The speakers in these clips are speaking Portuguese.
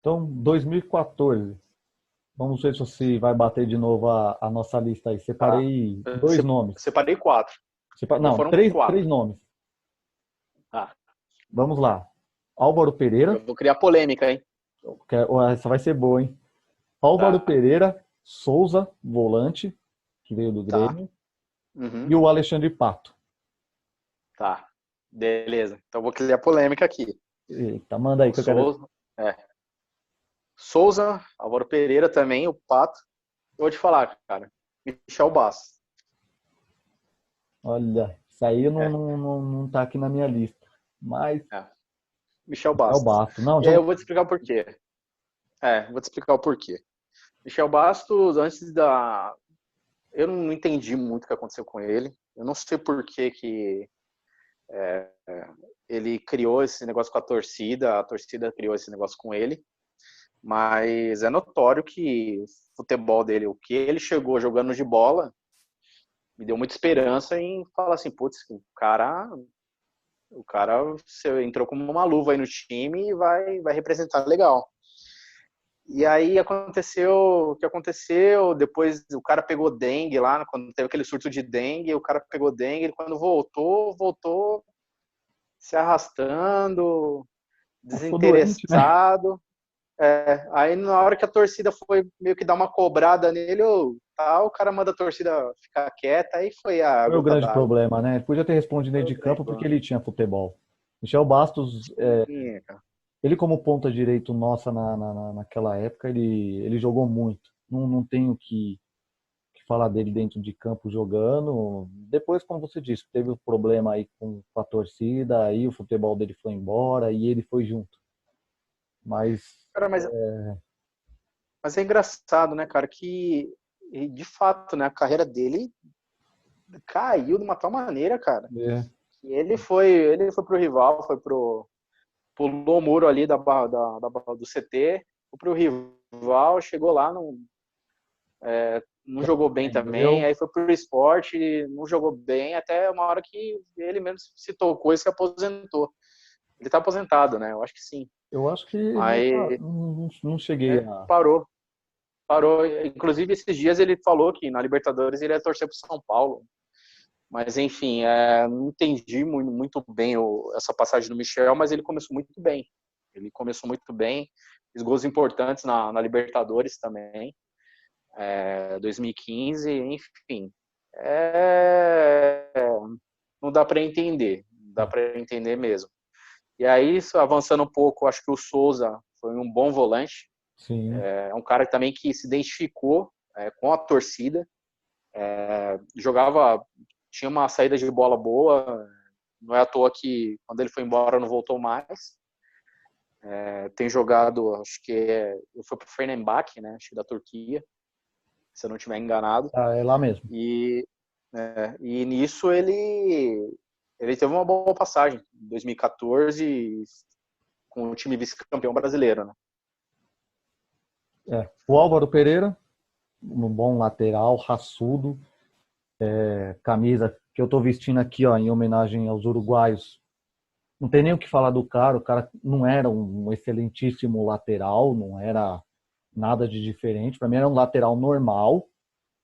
Então, 2014. Vamos ver se você vai bater de novo a nossa lista aí. Tá. Separei Eu dois nomes. separei quatro. Meu Não, foram três quatro. nomes. Tá. Vamos lá. Álvaro Já Pereira. vou criar polêmica, hein? Essa vai ser boa, hein? Álvaro Tá. Pereira, Souza, volante, que veio do Tá. Grêmio. Uhum. E o Alexandre Pato. Tá. Beleza. Então vou criar polêmica aqui. Eita, manda aí O que eu quero. Souza. É. Souza, Álvaro Pereira também, o Pato. Eu vou te falar, cara. Michel Bastos. Olha, isso aí É. não tá aqui na minha lista. Mas É. Michel é o Bastos. Bato. Não, E já aí não. eu vou te explicar o porquê. Vou te explicar o porquê. Michel Bastos, antes da. Eu não entendi muito o que aconteceu com ele. Eu não sei por que ele criou esse negócio com a torcida criou esse negócio com ele, mas é notório que o futebol dele, o que ele chegou jogando de bola, me deu muita esperança em falar assim, putz, o cara você entrou como uma luva aí no time e vai representar legal. E aí aconteceu o que aconteceu, depois o cara pegou dengue lá, quando teve aquele surto de dengue, o cara pegou dengue, ele quando voltou se arrastando, Ficou doente, né? desinteressado. Aí na hora que a torcida foi meio que dar uma cobrada nele, o cara manda a torcida ficar quieta, aí foi a Foi o gota grande d'água. problema, né? Ele podia ter respondido Foi dentro o de grande campo porque problema. ele tinha futebol. Michel Bastos, Sim, cara. ele como ponta direito nossa naquela época, ele jogou muito. Não tenho que falar dele dentro de campo jogando. Depois, como você disse, teve um problema aí com a torcida, aí o futebol dele foi embora e ele foi junto. Mas, Cara, mas é engraçado, né, cara, que de fato, né, a carreira dele caiu de uma tal maneira, cara. é, Que ele foi pro rival, pulou o muro ali da barra do CT, foi pro rival, chegou lá, não jogou bem também, entendeu? aí foi pro esporte, não jogou bem, até uma hora que ele mesmo se tocou e se aposentou. Ele tá aposentado, né? Eu acho que sim. Eu acho que Mas não cheguei a. parou. Parou. Inclusive, esses dias ele falou que na Libertadores ele ia torcer pro São Paulo. Mas, enfim, não entendi muito bem essa passagem do Michel, mas ele começou muito bem. Ele começou muito bem, fez gols importantes na Libertadores também, 2015, enfim. É, não dá para entender, não dá para entender mesmo. E aí, avançando um pouco, acho que o Souza foi um bom volante, Sim. é um cara também que se identificou com a torcida, jogava, tinha uma saída de bola boa, não é à toa que quando ele foi embora não voltou mais. Tem jogado, acho que foi pro Fenerbahçe, né, acho que da Turquia, se eu não estiver enganado. Ah, é lá mesmo. E nisso ele teve uma boa passagem em 2014 com o time vice-campeão brasileiro, né? É. O Álvaro Pereira, um bom lateral, raçudo, camisa que eu estou vestindo aqui, ó, em homenagem aos uruguaios. Não tem nem o que falar do cara. O cara não era um excelentíssimo lateral, não era nada de diferente. Para mim era um lateral normal,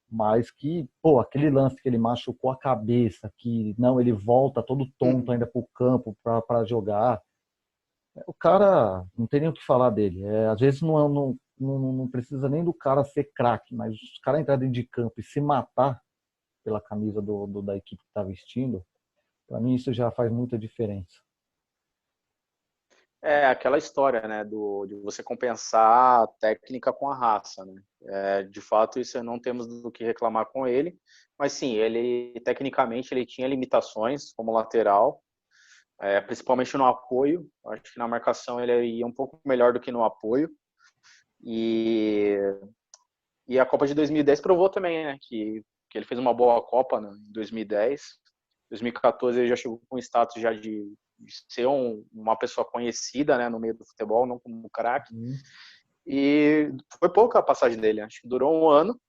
mas que, pô, aquele lance que ele machucou a cabeça, que não, ele volta todo tonto Uhum. ainda pro campo para jogar. O cara, não tem nem o que falar dele. Às vezes não precisa nem do cara ser craque, mas os caras entrar dentro de campo e se matar pela camisa da equipe que está vestindo, para mim isso já faz muita diferença. Aquela história, né, de você compensar a técnica com a raça, né? De fato, isso não temos do que reclamar com ele, mas sim, ele tecnicamente ele tinha limitações como lateral, principalmente no apoio. Acho que na marcação ele ia um pouco melhor do que no apoio. E, e a Copa de 2010 provou também, né, que ele fez uma boa Copa, né, em 2010. 2014 ele já chegou com status já de ser uma pessoa conhecida, né, no meio do futebol, não como um craque. E foi pouca a passagem dele, acho que durou um ano.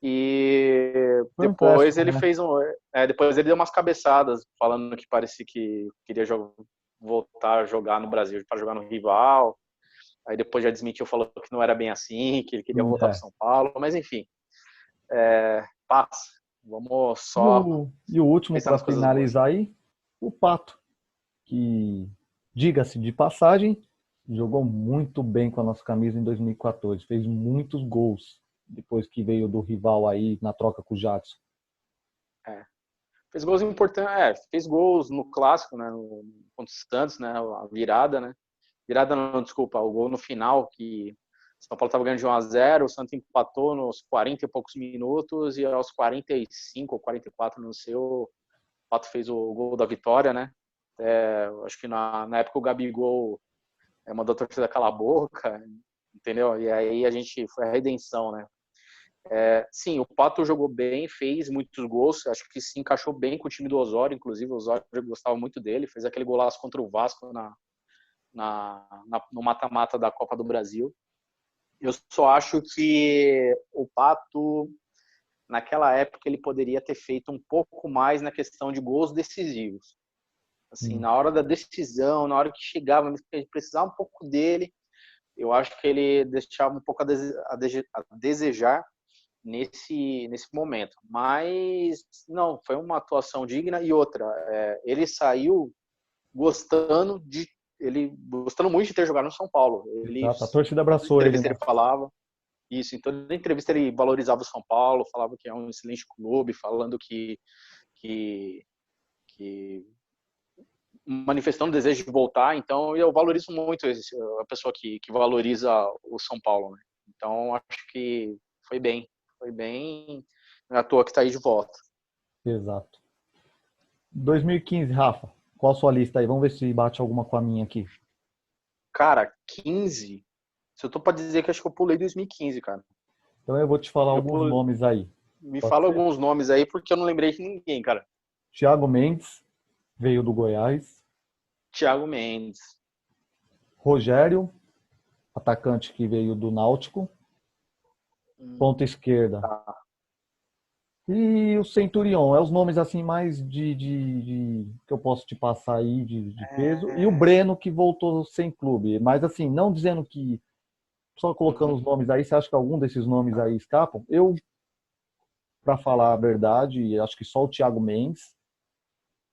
E Foi um depois empréstimo, ele né? fez depois ele deu umas cabeçadas falando que parecia que queria voltar a jogar no Brasil para jogar no rival. Aí depois já desmentiu, falou que não era bem assim, que ele queria voltar para São Paulo, mas enfim, passa. Vamos só E o último, pensar para nas coisas boas. finalizar aí, o Pato, que, diga-se de passagem, jogou muito bem com a nossa camisa em 2014. Fez muitos gols depois que veio do rival aí na troca com o Jadson. Fez gols importantes, fez gols no clássico, né, contra o Santos, né, a virada, né. Virada não, desculpa, o gol no final, que o São Paulo estava ganhando de 1-0, o Santos empatou nos 40 e poucos minutos e aos 45 ou 44, não sei, o Pato fez o gol da vitória, né. Acho que na época o Gabigol mandou a torcida calar a boca, entendeu? E aí a gente foi a redenção, né. Sim, o Pato jogou bem, fez muitos gols, acho que se encaixou bem com o time do Osório, inclusive o Osório gostava muito dele, fez aquele golaço contra o Vasco no mata-mata da Copa do Brasil. Eu só acho que o Pato, naquela época, ele poderia ter feito um pouco mais na questão de gols decisivos. Assim, na hora da decisão, na hora que chegava, precisava um pouco dele, eu acho que ele deixava um pouco a desejar nesse momento. Mas, não, foi uma atuação digna. E outra, ele saiu gostando muito de ter jogado no São Paulo. Exato, a torcida abraçou ele, né? Ele falava isso, em toda entrevista ele valorizava o São Paulo, falava que é um excelente clube, falando que manifestando o desejo de voltar. Então eu valorizo muito a pessoa que valoriza o São Paulo, né? Então acho que foi bem, não é à toa que está aí de volta. Exato. 2015, Rafa, qual a sua lista aí? Vamos ver se bate alguma com a minha aqui. Cara, 15, se eu tô pra dizer que acho que eu pulei 2015, cara. Então eu vou te falar alguns nomes aí. Me fala alguns nomes aí, porque eu não lembrei de ninguém, cara. Thiago Mendes, veio do Goiás. Thiago Mendes. Rogério, atacante que veio do Náutico. Ponta esquerda. Tá. E o Centurion, é os nomes assim mais que eu posso te passar aí de peso. E o Breno que voltou sem clube. Mas assim, não dizendo que só colocando os nomes aí, você acha que algum desses nomes aí escapam? Eu, para falar a verdade, acho que só o Thiago Mendes,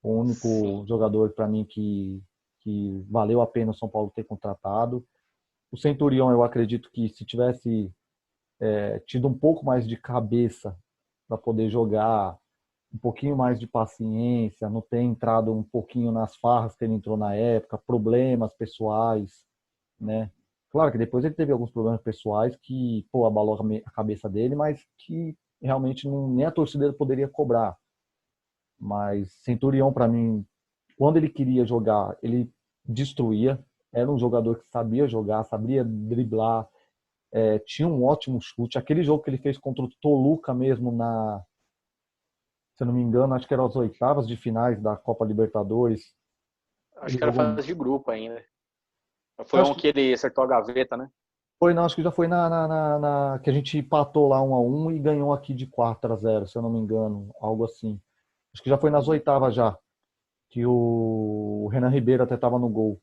o único jogador para mim que valeu a pena o São Paulo ter contratado. O Centurion, eu acredito que se tivesse tido um pouco mais de cabeça para poder jogar, um pouquinho mais de paciência, não ter entrado um pouquinho nas farras que ele entrou na época, problemas pessoais, né? Claro que depois ele teve alguns problemas pessoais que, pô, abalou a cabeça dele, mas que realmente nem a torcida poderia cobrar. Mas Centurião, para mim, quando ele queria jogar, ele destruía. Era um jogador que sabia jogar, sabia driblar, tinha um ótimo chute. Aquele jogo que ele fez contra o Toluca mesmo, se eu não me engano, acho que era as oitavas de finais da Copa Libertadores. Acho que era fase de grupo ainda. Foi acho um que ele acertou a gaveta, né? Foi, não, acho que já foi que a gente empatou lá 1-1 e ganhou aqui de 4-0, se eu não me engano, algo assim. Acho que já foi nas oitavas já, que o Renan Ribeiro até estava no gol.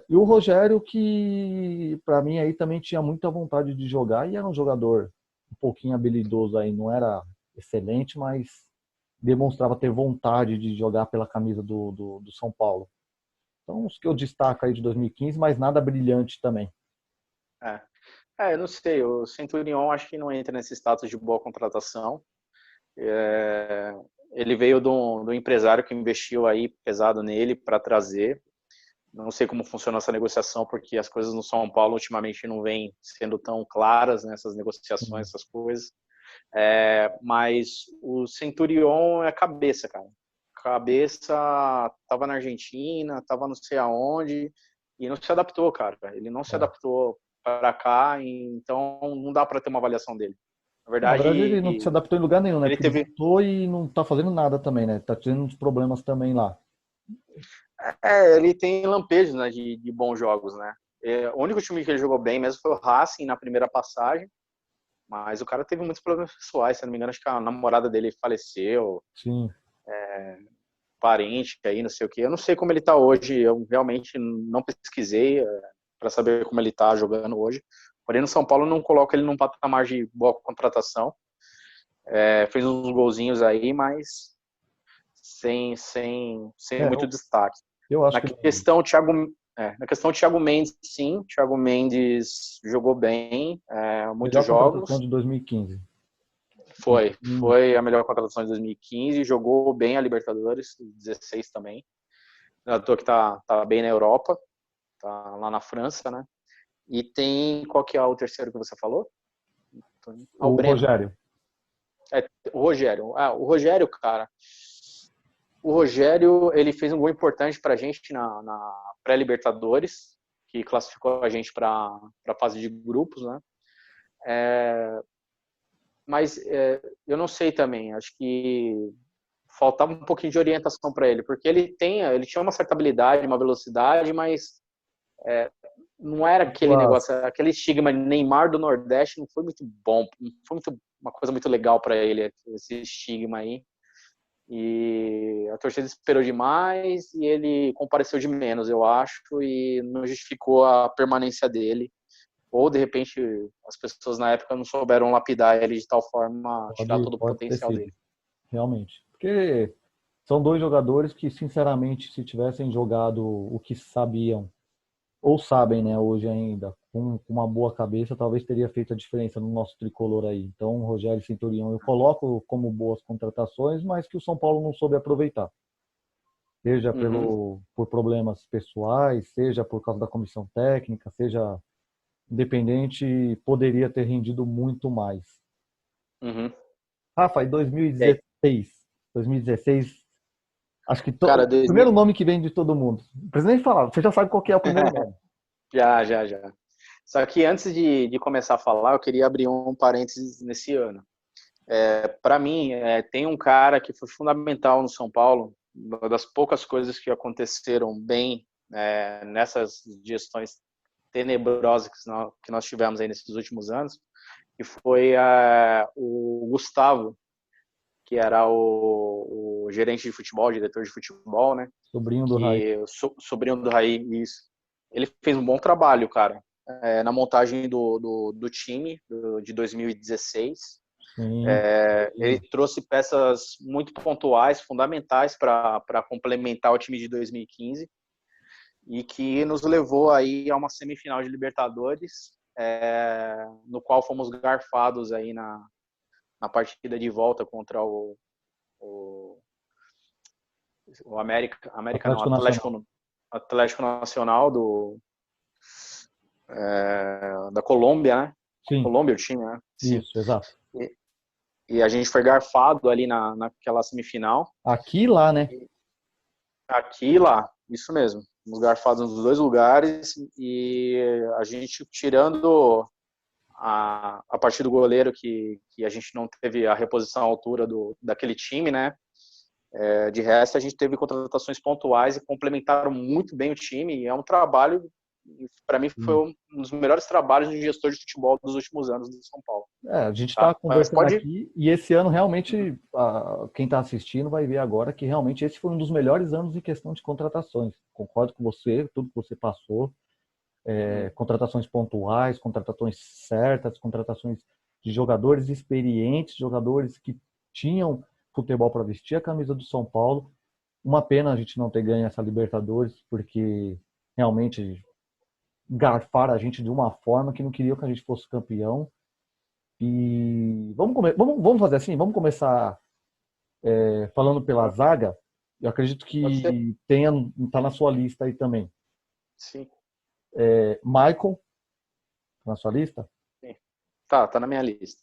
E o Rogério, que para mim aí também tinha muita vontade de jogar e era um jogador um pouquinho habilidoso aí, não era excelente, mas demonstrava ter vontade de jogar pela camisa do São Paulo. Então, os que eu destaco aí de 2015, mas nada brilhante também. Eu não sei, o Centurion acho que não entra nesse status de boa contratação. Ele veio do empresário que investiu aí pesado nele para trazer. Não sei como funciona essa negociação, porque as coisas no São Paulo ultimamente não vêm sendo tão claras, né, essas negociações, essas coisas. Mas o Centurion é cabeça, cara. Cabeça tava na Argentina, tava não sei aonde, e não se adaptou, cara. Ele não se adaptou para cá, então não dá para ter uma avaliação dele. Na verdade, ele não se adaptou em lugar nenhum, né? Ele Porque ele teve. voltou e não tá fazendo nada também, né? Tá tendo uns problemas também lá. Ele tem lampejos, né, de bons jogos, né? O único time que ele jogou bem mesmo foi o Racing na primeira passagem, mas o cara teve muitos problemas pessoais, se não me engano, acho que a namorada dele faleceu. Sim. Parente aí, não sei o que. Eu não sei como ele tá hoje, eu realmente não pesquisei para saber como ele está jogando hoje. Porém, no São Paulo não coloca ele num patamar de boa contratação. Fez uns golzinhos aí, mas sem É, muito destaque. eu acho Na que questão Thiago Mendes, sim. Thiago Mendes jogou bem, muitos melhor contratação jogos. de 2015. Foi a melhor contratação de 2015. Jogou bem a Libertadores, 16 também. Não é à toa que tá bem na Europa, tá lá na França, né? E tem, qual que é o terceiro que você falou? O O Breno. Rogério. O Rogério. O Rogério, cara. O Rogério, ele fez um gol importante pra gente na pré-Libertadores, que classificou a gente para a fase de grupos, né? Mas eu não sei também, acho que faltava um pouquinho de orientação para ele, porque ele tinha uma certa habilidade, uma velocidade, mas não era aquele negócio, aquele estigma Neymar do Nordeste não foi muito bom, não foi uma coisa muito legal para ele, esse estigma aí. E a torcida esperou demais e ele compareceu de menos, eu acho, e não justificou a permanência dele. Ou, de repente, as pessoas na época não souberam lapidar ele de tal forma a tirar todo o Pode ter potencial sido, dele. realmente. Porque são dois jogadores que, sinceramente, se tivessem jogado o que sabiam, ou sabem, né, hoje ainda, com uma boa cabeça, talvez teria feito a diferença no nosso tricolor aí. Então, Rogério e Centurião eu coloco como boas contratações, mas que o São Paulo não soube aproveitar. Seja por problemas pessoais, seja por causa da comissão técnica, seja independente, poderia ter rendido muito mais. Uhum. Rafa, em E aí? 2016, acho que Cara, o primeiro nome que vem de todo mundo. Não precisa nem falar, você já sabe qual que é o primeiro nome. Já. Só que antes de começar a falar, eu queria abrir um parênteses nesse ano. Para mim, tem um cara que foi fundamental no São Paulo, uma das poucas coisas que aconteceram bem nessas gestões tenebrosas que nós tivemos aí nesses últimos anos, que foi o Gustavo, que era o gerente de futebol, diretor de futebol, né? Sobrinho do Raí. Sobrinho do Raí, isso. Ele fez um bom trabalho, cara, na montagem do time de 2016. Sim. Ele trouxe peças muito pontuais, fundamentais para complementar o time de 2015 e que nos levou aí a uma semifinal de Libertadores, no qual fomos garfados aí na partida de volta contra o América não, Atlético Nacional. Atlético Nacional da Colômbia, né? Sim, Colômbia o time, né? Sim. isso, exato. E a gente foi garfado ali naquela semifinal. Aqui e lá, né? Aqui e lá, isso mesmo. Fomos garfados nos dois lugares e a gente tirando a partir do goleiro que a gente não teve a reposição à altura daquele time, né? De resto, a gente teve contratações pontuais e complementaram muito bem o time. E é um trabalho, para mim, foi um dos melhores trabalhos de gestor de futebol dos últimos anos do São Paulo. A gente está Tá? Mas conversando aqui e esse ano realmente, quem está assistindo vai ver agora que realmente esse foi um dos melhores anos em questão de contratações. Concordo com você, tudo que você passou. Contratações pontuais, contratações certas, contratações de jogadores experientes, jogadores que tinham futebol para vestir a camisa do São Paulo. Uma pena a gente não ter ganho essa Libertadores, porque realmente garfaram a gente de uma forma que não queriam que a gente fosse campeão. E vamos fazer assim, vamos começar falando pela zaga. Eu acredito Pode ser? que tá na sua lista aí também. Sim. Michael, tá na sua lista? Sim. Tá na minha lista.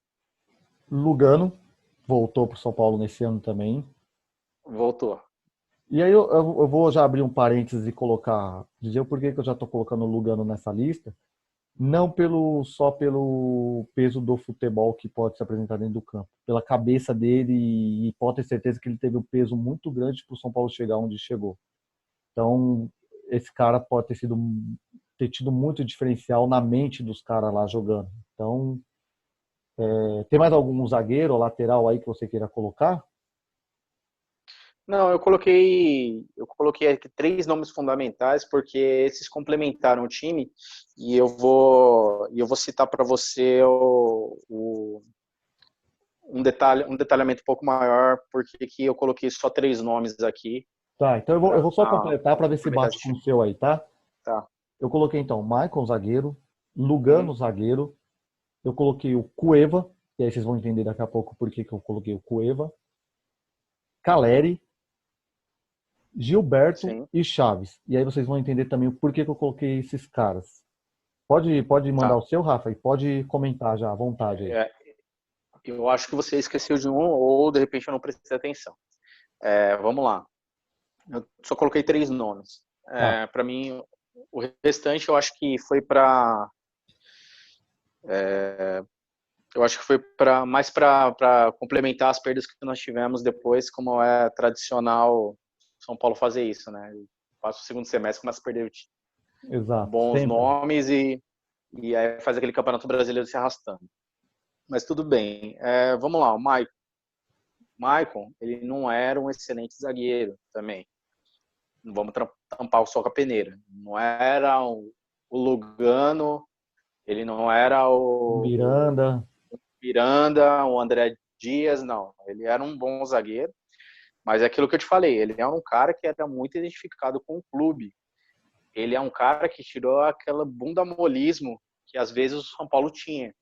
Lugano, voltou para o São Paulo nesse ano também. Voltou. E aí eu vou já abrir um parênteses e dizer o porquê que eu já estou colocando o Lugano nessa lista. Não só pelo peso do futebol que pode se apresentar dentro do campo, pela cabeça dele e pode ter certeza que ele teve um peso muito grande para o São Paulo chegar onde chegou. Então, esse cara pode ter tido muito diferencial na mente dos caras lá jogando. Então, tem mais algum zagueiro ou lateral aí que você queira colocar? Não, eu coloquei aqui 3 nomes fundamentais porque esses complementaram o time e eu vou citar para você um detalhamento um pouco maior porque que eu coloquei só 3 nomes aqui Tá, então eu para vou só completar para ver se complementar bate esse com o time. seu aí, tá? Tá. Eu coloquei então Maicon zagueiro, Lugano Uhum. zagueiro, eu coloquei o Cueva, e aí vocês vão entender daqui a pouco por que que eu coloquei o Cueva, Caleri, Gilberto Sim, e Chaves. E aí vocês vão entender também o porquê que eu coloquei esses caras. Pode mandar tá. o seu, Rafa, e pode comentar já à vontade aí. É, eu acho que você esqueceu de um ou de repente eu não prestei atenção. Vamos lá. Eu só coloquei 3 nomes. Tá. Para mim, o restante eu acho que foi para mais para complementar as perdas que nós tivemos depois, como é tradicional São Paulo fazer isso, né? Passa o segundo semestre, começa a perder Exato, bons sempre. nomes e aí faz aquele campeonato brasileiro se arrastando. Mas tudo bem. Vamos lá, o Maicon, ele não era um excelente zagueiro também. Não vamos tampar o sol com a peneira. Não era o Lugano, ele não era o Miranda, Miranda, o André Dias, não. Ele era um bom zagueiro, mas é aquilo que eu te falei, ele é um cara que era muito identificado com o clube. Ele é um cara que tirou aquela bunda molismo que às vezes o São Paulo tinha.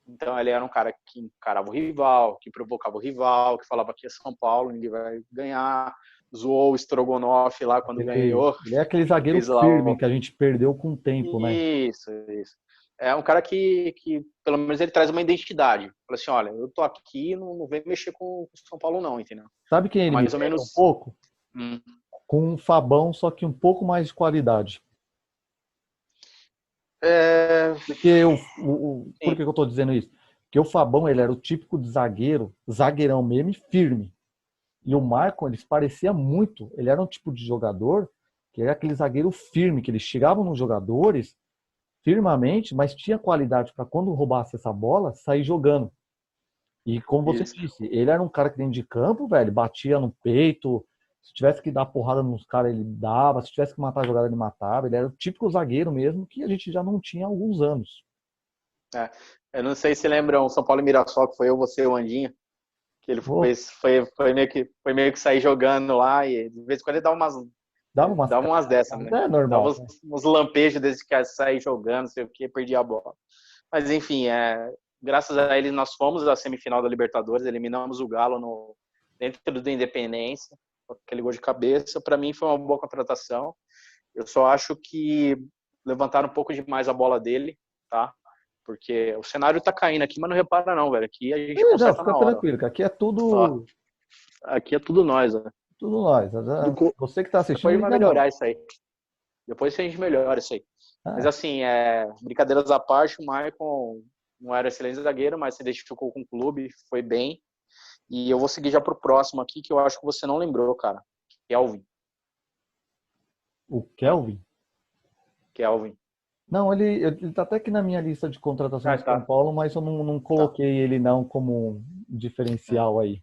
Então ele era um cara que encarava o rival, que provocava o rival, que falava que é São Paulo, ninguém vai ganhar. Zoou o Strogonoff lá quando ganhou, ele é aquele zagueiro fez lá firme que a gente perdeu com o tempo, né? Isso, isso. É um cara que pelo menos ele traz uma identidade. Fala assim, olha, eu tô aqui, não vem mexer com o São Paulo não, entendeu? Sabe quem É ele me mais ou lembra um menos. pouco? Hum, Com um Fabão, só que um pouco mais de qualidade. é, Porque por sim, que que eu tô dizendo isso? Porque o Fabão, ele era o típico de zagueiro, zagueirão mesmo e firme. E o Marcon, ele parecia muito, ele era um tipo de jogador que era aquele zagueiro firme, que ele chegava nos jogadores firmemente, mas tinha qualidade para quando roubasse essa bola, sair jogando. E como você isso. disse, ele era um cara que dentro de campo, velho, batia no peito, se tivesse que dar porrada nos caras, ele dava, se tivesse que matar a jogada, ele matava. Ele era o típico zagueiro mesmo, que a gente já não tinha há alguns anos. É. Eu não sei se lembram o São Paulo e Mirassol, que foi eu, você e o Andinha, que ele Pô, foi meio que sair jogando lá e de vez em quando dava ele umas dava umas cagadas, dessas, mas né? é Dava normal, uns, né? uns lampejos desde que sair jogando, não sei o que, perdia a bola. Mas enfim, graças a ele nós fomos à semifinal da Libertadores, eliminamos o Galo dentro do Independência, com aquele gol de cabeça. Para mim foi uma boa contratação. Eu só acho que levantaram um pouco demais a bola dele, tá? Porque o cenário tá caindo aqui, mas não repara não, velho. Aqui a gente Não, conserta fica na hora. tranquilo, que aqui é Ó, tudo, aqui é tudo nós, ó. tudo nós. Você que está assistindo, Depois vai liga não. melhorar isso aí. Depois a gente melhora isso aí. Mas Ah, assim, brincadeiras à parte, o Maicon não era excelente zagueiro, mas se identificou com o clube, foi bem. E eu vou seguir já pro próximo aqui, que eu acho que você não lembrou, cara. Kelvin. o Kelvin? Kelvin. Não, ele tá até aqui na minha lista de contratações Ah, de São tá. Paulo, mas eu não Tá. coloquei ele não como um É, diferencial aí.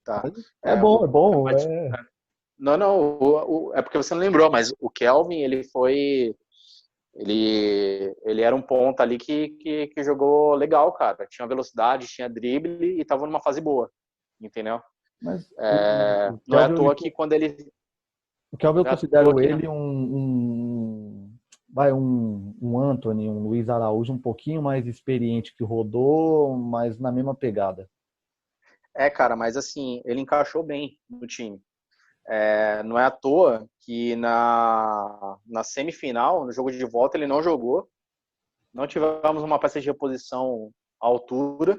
tá. É É, bom, é o, bom. mas, não, não, é porque você não lembrou, mas o Kelvin, ele era um ponta ali que jogou legal, cara. Tinha velocidade, tinha drible e tava numa fase boa, entendeu? Mas o Não é à Kelvin, toa que quando ele, o Kelvin eu não é à toa considero que, ele um Anthony, um Luiz Araújo um pouquinho mais experiente que rodou, mas na mesma pegada. cara, mas assim, ele encaixou bem no time. Não é à toa que na semifinal, no jogo de volta, ele não jogou. Não tivemos uma peça de reposição à altura.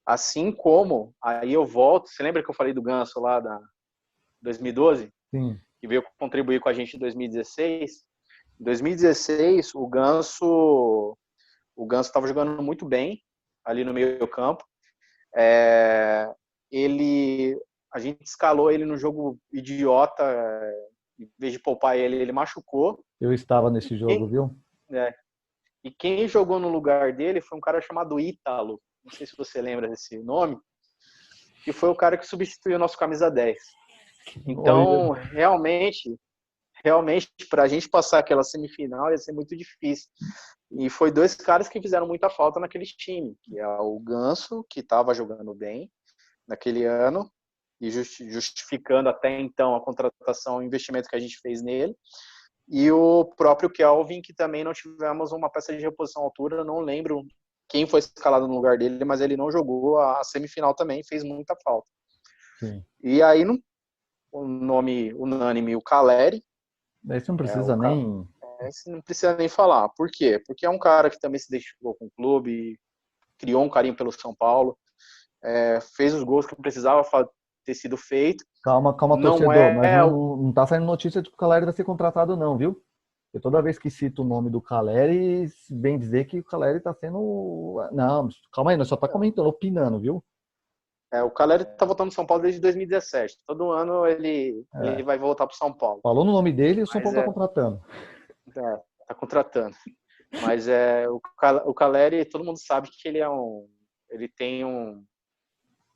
Assim como, aí eu volto, você lembra que eu falei do Ganso lá da 2012? Sim, Que veio contribuir com a gente em 2016? Em 2016, o Ganso estava jogando muito bem ali no meio campo. É, a gente escalou ele no jogo idiota, em vez de poupar ele, ele machucou. eu estava E nesse jogo, quem, viu? é, e quem jogou no lugar dele foi um cara chamado Ítalo. Não sei se você lembra desse nome, que foi o cara que substituiu o nosso camisa 10. Então, realmente, para a gente passar aquela semifinal ia ser muito difícil. E foi dois caras que fizeram muita falta naquele time, que é o Ganso, que estava jogando bem naquele ano, e justificando até então a contratação, o investimento que a gente fez nele, e o próprio Kelvin, que também não tivemos uma peça de reposição à altura, eu não lembro quem foi escalado no lugar dele, mas ele não jogou a semifinal também, fez muita falta. Sim. E aí, o nome unânime, o Caleri. Daí você não precisa nem... Esse não precisa nem falar. Por quê? Porque é um cara que também se identificou com o clube, criou um carinho pelo São Paulo, fez os gols que precisava ter sido feito. Calma, Não torcedor, mas é não tá saindo notícia de que o Caleri vai ser contratado não, viu? Eu toda vez que cito o nome do Caleri, vem dizer que o Caleri tá sendo... Não, calma aí, nós só tá comentando, opinando, viu? o Caleri está voltando para São Paulo desde 2017. Todo ano ele vai voltar para São Paulo. Falou no nome dele e o São Mas Paulo tá contratando. Tá contratando. Mas o Caleri, todo mundo sabe que ele tem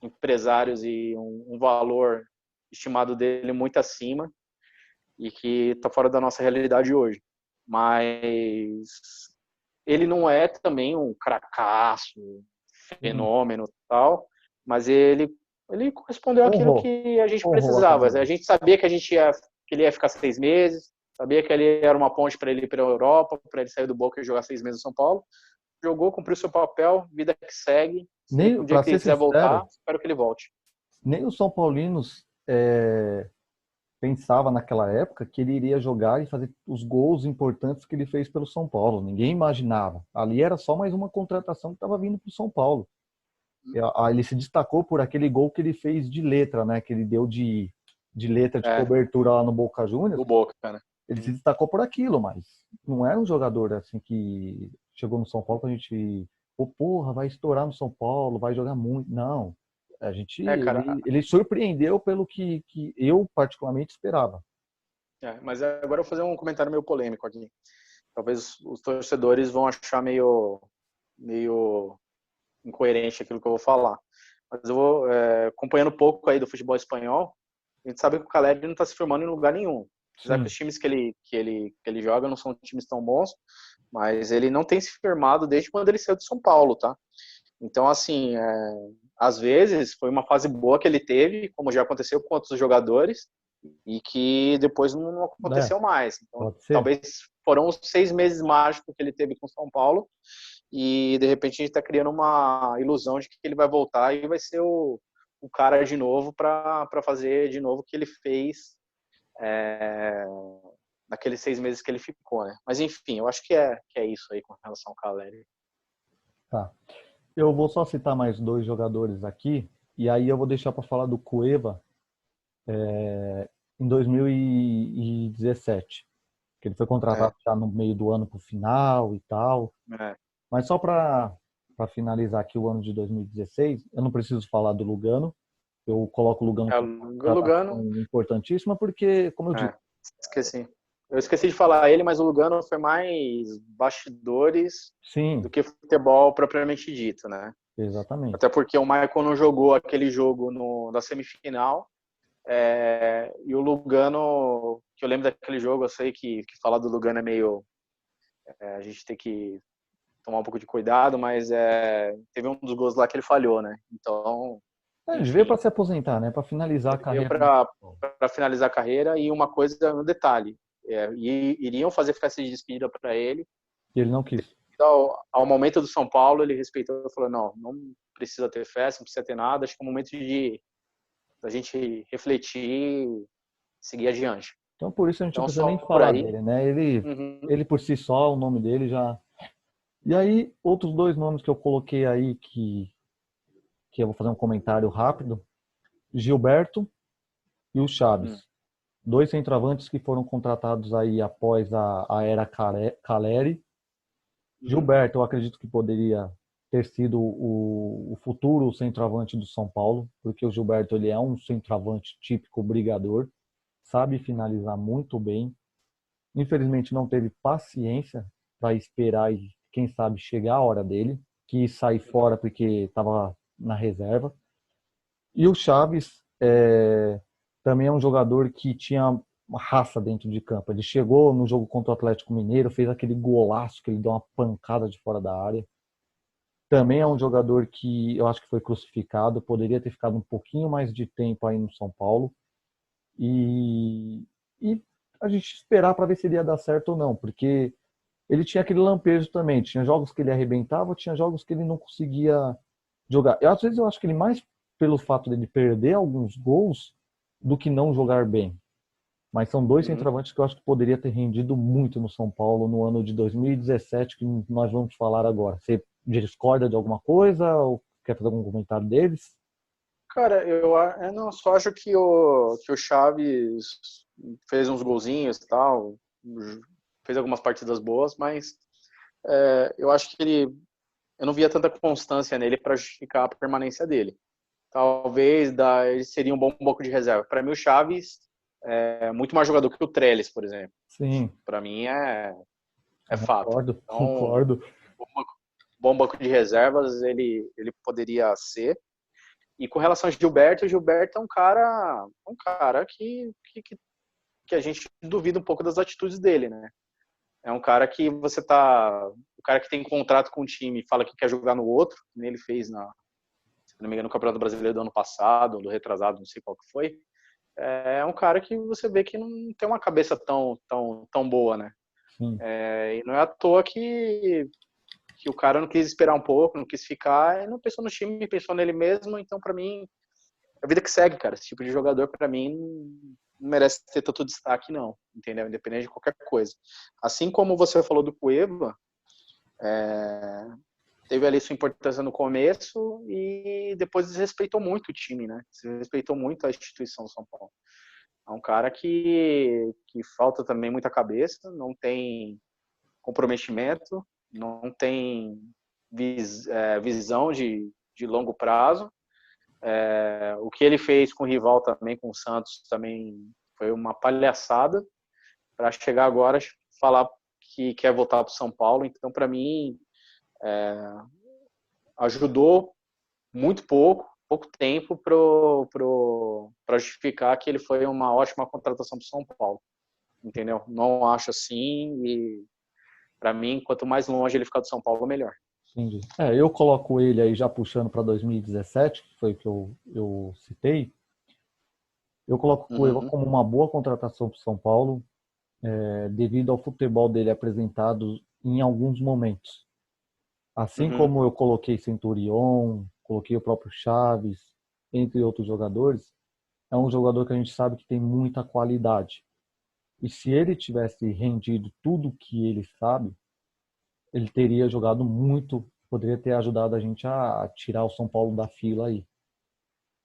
empresários e um valor estimado dele muito acima e que está fora da nossa realidade hoje. Mas ele não é também um cracaço, fenômeno tal, mas ele correspondeu àquilo que a gente precisava. A gente sabia que que ele ia ficar 6 meses, sabia que ele era uma ponte para ele ir para a Europa, para ele sair do Boca e jogar 6 meses no São Paulo. Jogou, cumpriu seu papel, vida que segue. Nem, O dia que ele quiser voltar, espero que ele volte. Nem os São Paulinos pensava naquela época que ele iria jogar e fazer os gols importantes que ele fez pelo São Paulo. Ninguém imaginava. Ali era só mais uma contratação que estava vindo para o São Paulo. Ele se destacou por aquele gol que ele fez de letra, né? Que ele deu de letra de cobertura lá no Boca Juniors. O Boca, né? Ele se destacou por aquilo, mas não era um jogador assim que chegou no São Paulo pra gente, porra, vai estourar no São Paulo, vai jogar muito. Não. A gente, ele surpreendeu pelo que eu particularmente esperava. Mas agora eu vou fazer um comentário meio polêmico aqui. Talvez os torcedores vão achar meio incoerente aquilo que eu vou falar. Mas eu vou acompanhando um pouco aí do futebol espanhol. A gente sabe que o Caleri não está se firmando em lugar nenhum. Apesar que os times que ele joga não são times tão bons, mas ele não tem se firmado desde quando ele saiu de São Paulo, tá? Então, assim, às vezes foi uma fase boa que ele teve, como já aconteceu com outros jogadores, e que depois não aconteceu mais. Então, talvez foram os 6 meses mágicos que ele teve com São Paulo, e de repente a gente está criando uma ilusão de que ele vai voltar e vai ser o cara de novo para fazer de novo o que ele fez naqueles 6 meses que ele ficou, né? Mas enfim, eu acho que é isso aí com relação ao Caleri. Tá. Eu vou só citar mais 2 jogadores aqui, e aí eu vou deixar para falar do Cueva em 2017, que ele foi contratado já no meio do ano para o final e tal. Mas só para finalizar aqui o ano de 2016, eu não preciso falar do Lugano, eu coloco o Lugano como importantíssima, porque, como eu disse... Eu esqueci de falar ele, mas o Lugano foi mais bastidores do que futebol propriamente dito, né? Exatamente. Até porque o Michael não jogou aquele jogo da semifinal, e o Lugano, que eu lembro daquele jogo, eu sei que falar do Lugano é meio... a gente tem que tomar um pouco de cuidado, mas teve um dos gols lá que ele falhou, né? Então... Ele veio para se aposentar, né? Para finalizar a carreira. Para finalizar a carreira, e uma coisa no detalhe, iriam fazer festa de despedida para ele. E ele não quis. Então, ao momento do São Paulo, ele respeitou e falou, não precisa ter festa, não precisa ter nada, acho que é um momento da gente refletir e seguir adiante. Então, por isso a gente não precisa nem falar dele, né? Ele por si só, o nome dele já... E aí, outros 2 nomes que eu coloquei aí que eu vou fazer um comentário rápido, Gilberto e o Chaves. 2 centroavantes que foram contratados aí após a era Caleri. Gilberto, eu acredito que poderia ter sido o futuro centroavante do São Paulo, porque o Gilberto ele é um centroavante típico brigador, sabe finalizar muito bem. Infelizmente não teve paciência para esperar e, quem sabe, chegar a hora dele, quis sair fora porque estava na reserva. E o Chaves também é um jogador que tinha uma raça dentro de campo. Ele chegou no jogo contra o Atlético Mineiro, fez aquele golaço que ele deu uma pancada de fora da área. Também é um jogador que eu acho que foi crucificado, poderia ter ficado um pouquinho mais de tempo aí no São Paulo. E a gente esperar para ver se ele ia dar certo ou não, porque ele tinha aquele lampejo também. Tinha jogos que ele arrebentava, tinha jogos que ele não conseguia jogar. Às vezes eu acho que ele mais pelo fato de ele perder alguns gols do que não jogar bem. Mas são dois Uhum. centroavantes que eu acho que poderia ter rendido muito no São Paulo no ano de 2017, que nós vamos falar agora. Você discorda de alguma coisa ou quer fazer algum comentário deles? Cara, eu não só acho que o Chaves fez uns golzinhos e tal, fez algumas partidas boas, mas eu acho que eu não via tanta constância nele para justificar a permanência dele. Talvez ele seria um bom banco de reserva. Para mim, o Chaves é muito mais jogador que o Trellis, por exemplo. Sim, Para mim é fato. concordo, Então, concordo. bom banco de reservas ele poderia ser. E com relação ao Gilberto, o Gilberto é um cara que a gente duvida um pouco das atitudes dele, né? É um cara que o cara que tem contrato com o time e fala que quer jogar no outro, que ele fez se não me engano, no Campeonato Brasileiro do ano passado, do retrasado, não sei qual que foi. É um cara que você vê que não tem uma cabeça tão boa, né? Sim, E não é à toa que o cara não quis esperar um pouco, não quis ficar, e não pensou no time, pensou nele mesmo. Então, para mim, a vida que segue, cara. Esse tipo de jogador, para mim, não merece ter tanto destaque, não. Entendeu? Independente de qualquer coisa. Assim como você falou do Cueva, teve ali sua importância no começo e depois desrespeitou muito o time, né? Desrespeitou muito a instituição São Paulo. É um cara que falta também muita cabeça, não tem comprometimento, não tem visão de longo prazo. O que ele fez com o rival também, com o Santos, também foi uma palhaçada para chegar agora falar que quer voltar para o São Paulo. Então, para mim, ajudou muito pouco tempo para justificar que ele foi uma ótima contratação para o São Paulo. Entendeu? Não acho assim e para mim, quanto mais longe ele ficar do São Paulo, melhor. entendi. Eu coloco ele aí já puxando para 2017, que foi o que eu citei. Eu coloco o Cueva Uhum, como uma boa contratação para o São Paulo, devido ao futebol dele apresentado em alguns momentos. Assim uhum, como eu coloquei Centurion, coloquei o próprio Chaves, entre outros jogadores, é um jogador que a gente sabe que tem muita qualidade. E se ele tivesse rendido tudo que ele sabe, ele teria jogado muito, poderia ter ajudado a gente a tirar o São Paulo da fila aí.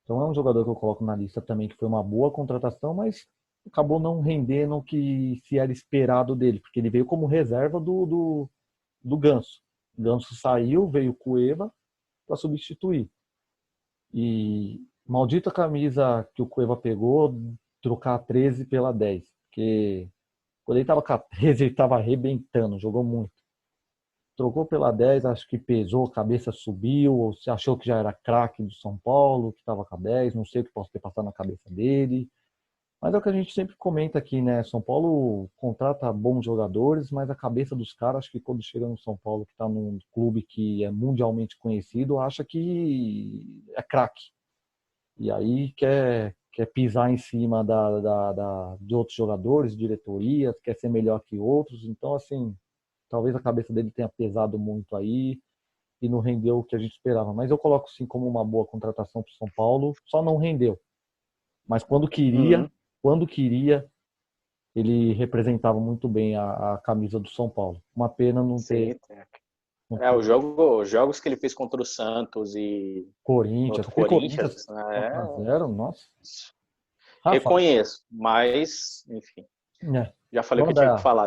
Então é um jogador que eu coloco na lista também, que foi uma boa contratação, mas acabou não rendendo o que se era esperado dele, porque ele veio como reserva do Ganso. O Ganso saiu, veio o Cueva para substituir. E maldita camisa que o Cueva pegou, trocar a 13 pela 10. Porque quando ele tava com a 13, ele tava arrebentando, jogou muito. Trocou pela 10, acho que pesou, a cabeça subiu, ou se achou que já era craque do São Paulo, que estava com a 10, não sei o que possa ter passado na cabeça dele. Mas é o que a gente sempre comenta aqui, né? São Paulo contrata bons jogadores, mas a cabeça dos caras, acho que quando chega no São Paulo, que está num clube que é mundialmente conhecido, acha que é craque. E aí quer pisar em cima de outros jogadores, diretorias, quer ser melhor que outros. Então, assim, talvez a cabeça dele tenha pesado muito aí e não rendeu o que a gente esperava. Mas eu coloco sim como uma boa contratação para o São Paulo, só não rendeu. Mas uhum. quando queria, ele representava muito bem a camisa do São Paulo. Uma pena não ter, Sim. não ter Os jogos que ele fez contra o Santos e Corinthians. contra o Aquele Corinthians Corinthians, né, 4-0, nossa. Rafa, reconheço, mas, enfim, né? já falei o que tinha que Manda, falar.